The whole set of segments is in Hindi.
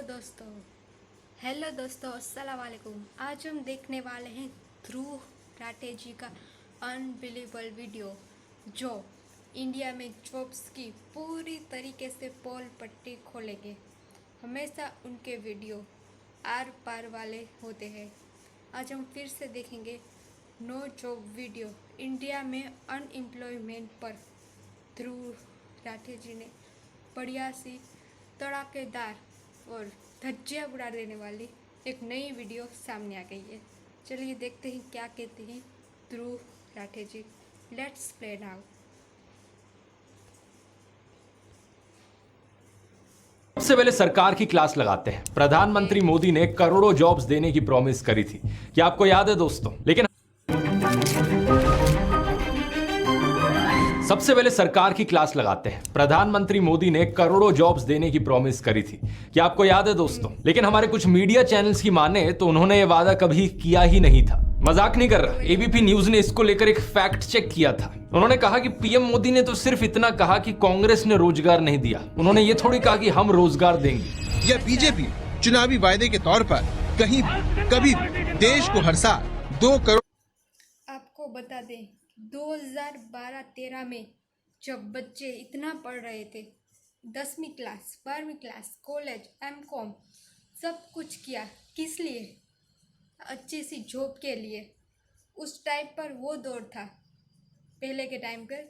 हेलो दोस्तों, अस्सलाम वालेकुम। आज हम देखने वाले हैं ध्रुव राठे जी का अनबिलीवेबल वीडियो जो इंडिया में जॉब्स की पूरी तरीके से पोल पट्टी खोलेंगे। हमेशा उनके वीडियो आर पार वाले होते हैं। आज हम फिर से देखेंगे नो जॉब वीडियो। इंडिया में अनएम्प्लॉयमेंट पर ध्रुव राठे जी ने बढ़िया सी तड़ाकेदार और धज्जियां उड़ा देने वाली एक नई वीडियो सामने आ गई है। चलिए देखते हैं क्या कहते हैं Dhruv Rathee ji. Let's play now. सबसे पहले सरकार की क्लास लगाते हैं। प्रधानमंत्री मोदी ने करोड़ों जॉब्स देने की प्रॉमिस करी थी, क्या आपको याद है दोस्तों? लेकिन सबसे पहले सरकार की क्लास लगाते हैं। प्रधानमंत्री मोदी ने करोड़ों जॉब्स देने की प्रॉमिस करी थी, क्या आपको याद है दोस्तों? लेकिन हमारे कुछ मीडिया चैनल्स की माने तो उन्होंने यह वादा कभी किया ही नहीं था। मजाक नहीं कर रहा। एबीपी न्यूज ने इसको लेकर एक फैक्ट चेक किया था। उन्होंने कहा कि पीएम मोदी ने तो सिर्फ इतना कहा कि कांग्रेस ने रोजगार नहीं दिया। उन्होंने ये थोड़ी कहा कि हम रोजगार देंगे। यह बीजेपी चुनावी वायदे के तौर पर कहीं भी कभी भी देश को हर साल 2 करोड़। आपको बता दें 2012-13 में जब बच्चे इतना पढ़ रहे थे, 10वीं क्लास 12वीं क्लास कॉलेज एमकॉम सब कुछ किया, किस लिए? अच्छी सी जॉब के लिए। उस टाइम पर वो दौर था, पहले के टाइम पर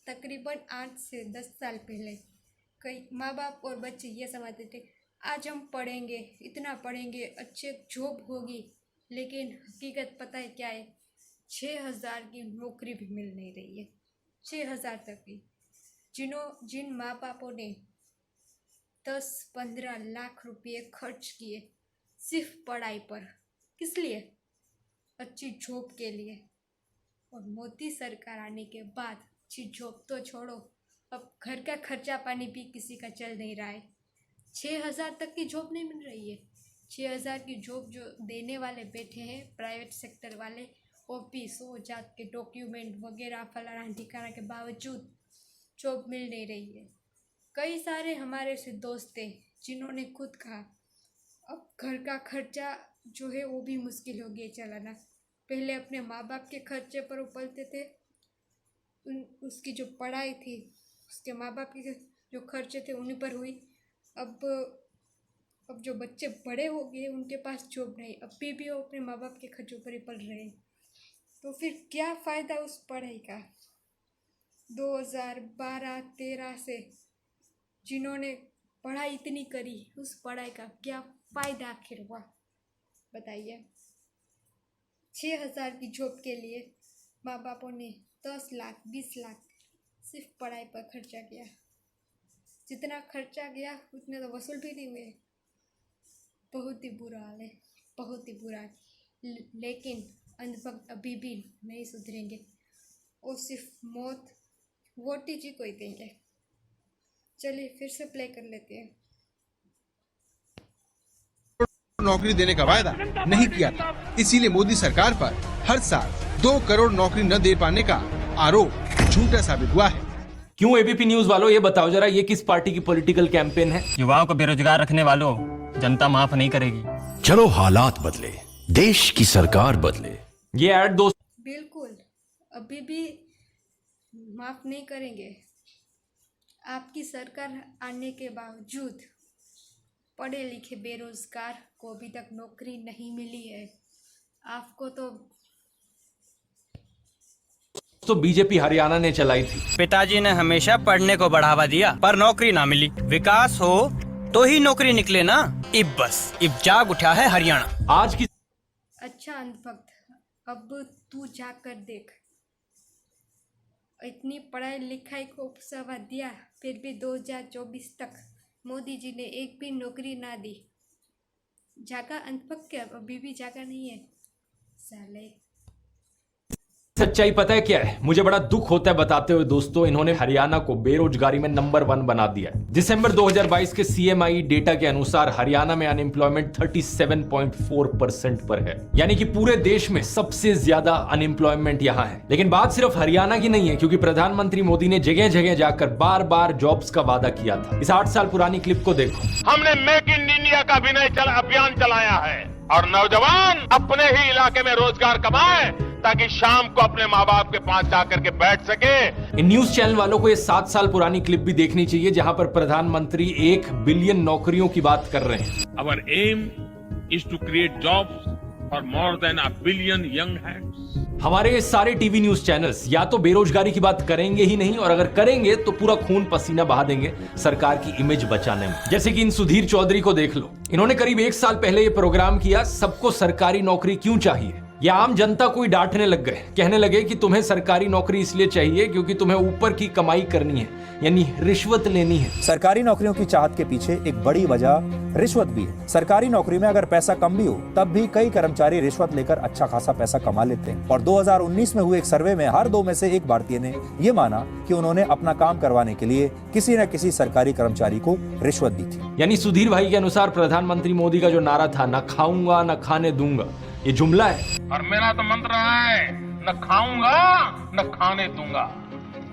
तकरीबन 8 से 10 साल पहले कई माँ बाप और बच्चे ये समझते थे आज हम पढ़ेंगे, इतना पढ़ेंगे, अच्छे जॉब होगी। लेकिन हकीकत पता है क्या है? 6,000 की नौकरी भी मिल नहीं रही है। 6,000 तक की। जिन माँ बापों ने 10-15 लाख रुपये खर्च किए सिर्फ पढ़ाई पर, किस लिए? अच्छी जॉब के लिए। और मोदी सरकार आने के बाद अच्छी जॉब तो छोड़ो, अब घर का खर्चा पानी भी किसी का चल नहीं रहा है। 6,000 तक की जॉब नहीं मिल रही है। 6,000 की जॉब जो देने वाले बैठे हैं प्राइवेट सेक्टर वाले, ऑफिस हो जात के डॉक्यूमेंट वगैरह फलाना ठिकाना के बावजूद जॉब मिल नहीं रही है। कई सारे हमारे से दोस्त थे जिन्होंने खुद कहा अब घर का खर्चा जो है वो भी मुश्किल हो गया चलाना। पहले अपने माँ बाप के खर्चे पर उपलते थे, उसकी जो पढ़ाई थी उसके माँ बाप के जो खर्चे थे उन्हीं पर हुई। अब जो बच्चे बड़े हो गए उनके पास जॉब नहीं, अभी भी वो अपने माँ बाप के खर्चों पर ही पढ़ रहे हैं। तो फिर क्या फ़ायदा उस पढ़ाई का? 2012-13 से जिन्होंने पढ़ाई इतनी करी, उस पढ़ाई का क्या फ़ायदा आखिर हुआ? बताइए। 6,000 की जॉब के लिए माँ बापों ने 10 लाख 20 लाख सिर्फ पढ़ाई पर खर्चा किया। जितना खर्चा गया उतने तो वसूल भी नहीं हुए। बहुत ही बुरा हाल है, बहुत ही बुरा। लेकिन अंधभक्त अभी भी नहीं सुधरेंगे और सिर्फ मौत वोट जी को ही देंगे। चलिए फिर से प्ले कर लेते हैं। नौकरी देने का वायदा नहीं किया था, इसीलिए मोदी सरकार पर हर साल 2 करोड़ नौकरी न दे पाने का आरोप झूठा साबित हुआ है। क्यों? एबीपी न्यूज वालों ये बताओ जरा, ये किस पार्टी की पॉलिटिकल कैंपेन है? युवाओं को बेरोजगार रखने वालों, जनता माफ नहीं करेगी। चलो हालात बदले, देश की सरकार बदले। ये ऐड दोस्त बिल्कुल अभी भी माफ नहीं करेंगे। आपकी सरकार आने के बावजूद पढ़े लिखे बेरोजगार को अभी तक नौकरी नहीं मिली है। आपको तो बीजेपी हरियाणा ने चलाई थी। पिताजी ने हमेशा पढ़ने को बढ़ावा दिया पर नौकरी ना मिली। विकास हो तो ही नौकरी निकले ना। इब जाग उठा है हरियाणा। आज की अच्छा अंधभक्त, अब तू जाकर देख। इतनी पढ़ाई लिखाई को उपसावा दिया, फिर भी 2024 तक मोदी जी ने एक भी नौकरी ना दी। जागा अंधभक्त क्या? अभी भी जागा नहीं है साले। सच्चाई पता है क्या है? मुझे बड़ा दुख होता है बताते हुए दोस्तों, इन्होंने हरियाणा को बेरोजगारी में नंबर 1 बना दिया है। दिसंबर 2022 के CMI डेटा के अनुसार हरियाणा में अनएम्प्लॉयमेंट 37.4% पर है, यानी कि पूरे देश में सबसे ज्यादा अनएम्प्लॉयमेंट यहाँ है। लेकिन बात सिर्फ हरियाणा की नहीं है, क्योंकि प्रधानमंत्री मोदी ने जगह जगह जाकर बार बार जॉब्स का वादा किया था। इस 8 साल पुरानी क्लिप को देखो। हमने मेक इन इंडिया का अभियान चलाया है और नौजवान अपने ही इलाके में रोजगार कमाए ताकि शाम को अपने माँ बाप के पास जाकर के बैठ सके। इन न्यूज चैनल वालों को ये 7 साल पुरानी क्लिप भी देखनी चाहिए, जहां पर प्रधानमंत्री 1 बिलियन नौकरियों की बात कर रहे हैं। Our aim is to create jobs for more than 1 billion young hands. हमारे ये सारे टीवी न्यूज चैनल्स या तो बेरोजगारी की बात करेंगे ही नहीं, और अगर करेंगे तो पूरा खून पसीना बहा देंगे सरकार की इमेज बचाने में। जैसे कि इन सुधीर चौधरी को देख लो, इन्होंने करीब 1 साल पहले ये प्रोग्राम किया, सबको सरकारी नौकरी क्यों चाहिए। या आम जनता को ही डांटने लग गए, कहने लगे कि तुम्हें सरकारी नौकरी इसलिए चाहिए क्योंकि तुम्हें ऊपर की कमाई करनी है, यानी रिश्वत लेनी है। सरकारी नौकरियों की चाहत के पीछे एक बड़ी वजह रिश्वत भी है। सरकारी नौकरी में अगर पैसा कम भी हो तब भी कई कर्मचारी रिश्वत लेकर अच्छा खासा पैसा कमा लेते हैं। और 2019 में हुए एक सर्वे में हर 2 में से 1 भारतीय ने यह माना कि उन्होंने अपना काम करवाने के लिए किसी न किसी सरकारी कर्मचारी को रिश्वत दी थी। यानी सुधीर भाई के अनुसार प्रधानमंत्री मोदी का जो नारा था, न खाऊंगा न खाने दूंगा, ये जुमला है। और मेरा तो मंत्र है, न खाऊंगा न खाने दूंगा।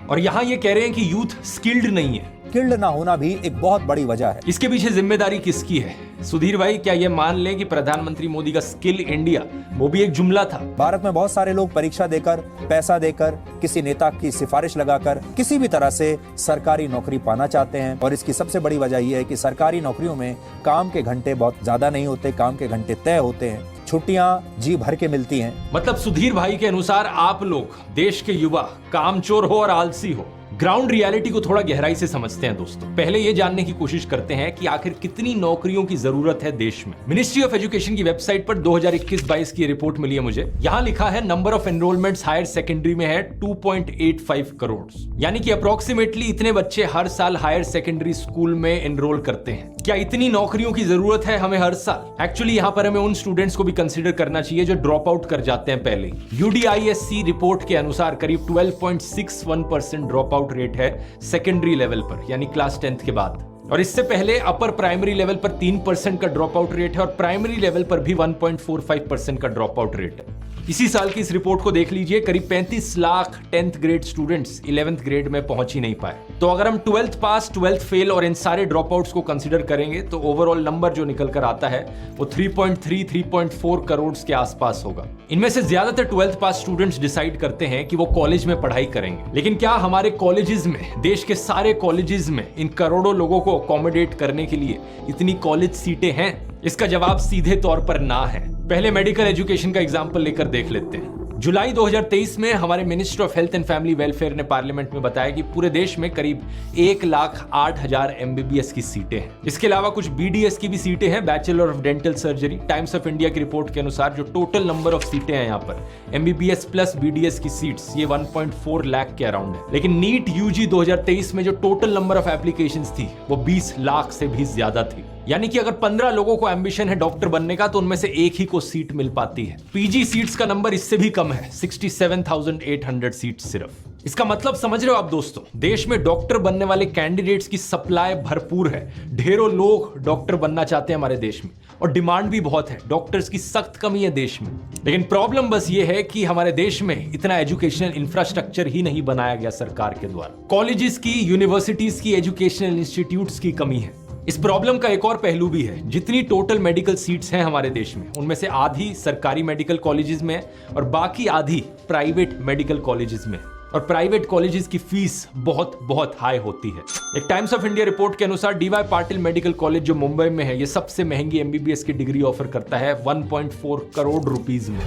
और यहाँ ये कह रहे हैं कि यूथ स्किल्ड नहीं है। स्किल्ड ना होना भी एक बहुत बड़ी वजह है। इसके पीछे जिम्मेदारी किसकी है? सुधीर भाई, क्या ये मान लें कि प्रधानमंत्री मोदी का स्किल इंडिया वो भी एक जुमला था? भारत में बहुत सारे लोग परीक्षा देकर, पैसा देकर, किसी नेता की सिफारिश लगाकर किसी भी तरह से सरकारी नौकरी पाना चाहते हैं। और इसकी सबसे बड़ी वजह यह है कि सरकारी नौकरियों में काम के घंटे बहुत ज्यादा नहीं होते, काम के घंटे तय होते हैं, छुट्टियां जी भर के मिलती हैं। मतलब सुधीर भाई के अनुसार आप लोग, देश के युवा, कामचोर हो और आलसी हो। ग्राउंड रियलिटी को थोड़ा गहराई से समझते हैं दोस्तों। पहले ये जानने की कोशिश करते हैं कि आखिर कितनी नौकरियों की जरूरत है देश में। मिनिस्ट्री ऑफ एजुकेशन की वेबसाइट पर 2021-22 की रिपोर्ट मिली है मुझे। यहाँ लिखा है number of enrolments higher secondary में है 2.85 करोड़, यानी कि अप्रोक्सीमेटली इतने बच्चे हर साल हायर सेकेंडरी स्कूल में एनरोल करते हैं। क्या इतनी नौकरियों की जरूरत है हमें हर साल? एक्चुअली यहाँ पर हमें उन स्टूडेंट्स को भी कंसिडर करना चाहिए जो ड्रॉप आउट कर जाते हैं पहले। UDISC रिपोर्ट के अनुसार करीब 12.61% ड्रॉप आउट रेट है सेकेंडरी लेवल पर, यानी क्लास 10th के बाद। और इससे पहले अपर प्राइमरी लेवल पर 3% का ड्रॉप आउट रेट है और प्राइमरी लेवल पर भी 1.45% का ड्रॉप आउट रेट है। इसी साल की इस रिपोर्ट को देख लीजिए, करीब 35 lakh 10th grade students 11th grade में पहुंच ही नहीं पाए। तो अगर हम 12th पास, 12th फेल और इन सारे ड्रॉप आउट्स को कंसिडर करेंगे तो ओवरऑल नंबर जो निकल कर आता है वो 3.4 करोड़ के आसपास होगा। इनमें से ज्यादातर 12th पास स्टूडेंट्स डिसाइड करते हैं कि वो कॉलेज में पढ़ाई करेंगे। लेकिन क्या हमारे कॉलेजेस में, देश के सारे कॉलेजेस में इन करोड़ों लोगों को अकोमोडेट करने के लिए इतनी कॉलेज सीटें हैं? इसका जवाब सीधे तौर पर ना है। पहले मेडिकल एजुकेशन का एग्जाम्पल लेकर देख लेते हैं। जुलाई 2023 में हमारे minister of health and family welfare ने पार्लियामेंट में बताया कि पूरे देश में करीब 1,08,000 MBBS की सीटें हैं। इसके अलावा कुछ BDS की भी सीटें हैं, bachelor of dental surgery. Times of India की रिपोर्ट के अनुसार जो टोटल नंबर ऑफ सीटें हैं यहाँ पर MBBS प्लस BDS की सीट्स, ये 1.4 लाख के अराउंड है। लेकिन नीट UG 2023 में जो टोटल नंबर ऑफ एप्लीकेशंस थी वो 20 लाख से भी ज्यादा थी। यानी कि अगर 15 लोगों को एम्बिशन है डॉक्टर बनने का तो उनमें से एक ही को सीट मिल पाती है। PG सीट्स का नंबर इससे भी कम है, 67,800 सीट्स सिर्फ। इसका मतलब समझ रहे हो आप दोस्तों, देश में डॉक्टर बनने वाले कैंडिडेट्स की सप्लाई भरपूर है। ढेरों लोग डॉक्टर बनना चाहते हैं हमारे देश में और डिमांड भी बहुत है। डॉक्टर्स की सख्त कमी है देश में। लेकिन प्रॉब्लम बस ये है कि हमारे देश में इतना एजुकेशनल इंफ्रास्ट्रक्चर ही नहीं बनाया गया सरकार के द्वारा। कॉलेजेस की, यूनिवर्सिटीज की, एजुकेशनल इंस्टीट्यूट्स की कमी है। इस प्रॉब्लम का एक और पहलू भी है। जितनी टोटल मेडिकल सीट्स हैं हमारे देश में, उनमें से आधी सरकारी मेडिकल कॉलेजेस में और बाकी आधी प्राइवेट मेडिकल कॉलेजेस में। और प्राइवेट कॉलेजेस की फीस बहुत बहुत हाई होती है। एक टाइम्स ऑफ इंडिया रिपोर्ट के अनुसार DY पाटिल मेडिकल कॉलेज जो मुंबई में है, ये सबसे महंगी MBBS की डिग्री ऑफर करता है 1.4 करोड़ रुपीस में।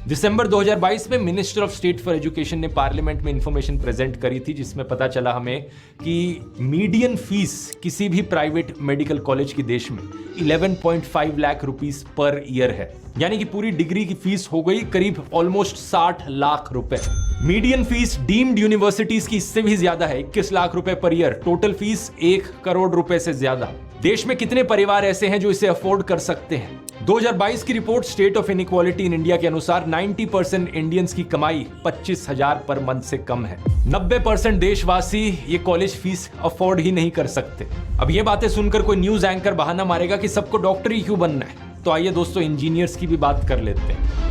दिसंबर 2022 में minister of state for education ने पार्लियामेंट में इंफॉर्मेशन प्रेजेंट करी थी, जिसमें पता चला हमें कि मीडियन फीस किसी भी प्राइवेट मेडिकल कॉलेज की देश में 11.5 लाख रुपीस पर ईयर है। यानी कि पूरी डिग्री की फीस हो गई करीब ऑलमोस्ट 60 लाख रुपए। मीडियन फीस डीम्ड यूनिवर्सिटीज की इससे भी ज्यादा है, 21 लाख रुपए per year. Total fees 1 crore रुपए से ज्यादा। देश में कितने परिवार ऐसे हैं जो इसे अफोर्ड कर सकते हैं? 2022 की report state of inequality in India के अनुसार 90% इंडियंस की कमाई 25,000 पर मंथ से कम है। 90% देशवासी ये कॉलेज फीस अफोर्ड ही नहीं कर सकते। अब ये बातें सुनकर कोई न्यूज एंकर बहाना मारेगा कि सबको डॉक्टर ही क्यों बनना है। तो आइए दोस्तों, इंजीनियर्स की भी बात कर लेते हैं।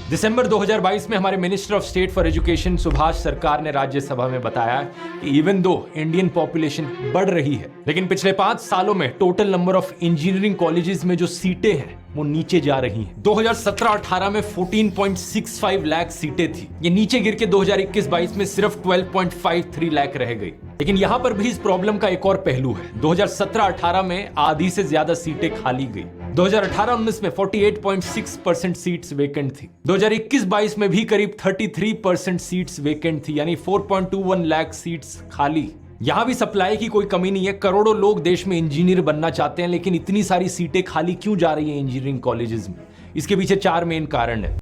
दिसंबर 2022 में हमारे minister of state for education Subhash सरकार ने राज्यसभा में बताया कि इवन दो इंडियन पॉपुलेशन बढ़ रही है, लेकिन पिछले 5 सालों में total number of engineering colleges में जो सीटें हैं वो नीचे जा रही हैं। 2017-18 में 14.65 लाख सीटें थी, ये नीचे गिर के 2021-22 में सिर्फ 12.53 लाख रह गई। लेकिन यहां पर भी इस प्रॉब्लम का एक और पहलू है। 2017-18 में आधी से ज्यादा सीटें खाली गई। 2018-19 में 48.6% सीट्स वेकेंट थी। 2021-22 में भी करीब 33% सीट्स वेकेंट थी, यानी 4.21 लाख सीट्स खाली। यहां भी सप्लाई की कोई कमी नहीं है। करोड़ों लोग देश में इंजीनियर बनना चाहते हैं, लेकिन इतनी सारी सीटें खाली क्यों जा रही हैं इंजीनियरिंग कॉलेजेस में? इसके पीछे 4 मेन कारण है।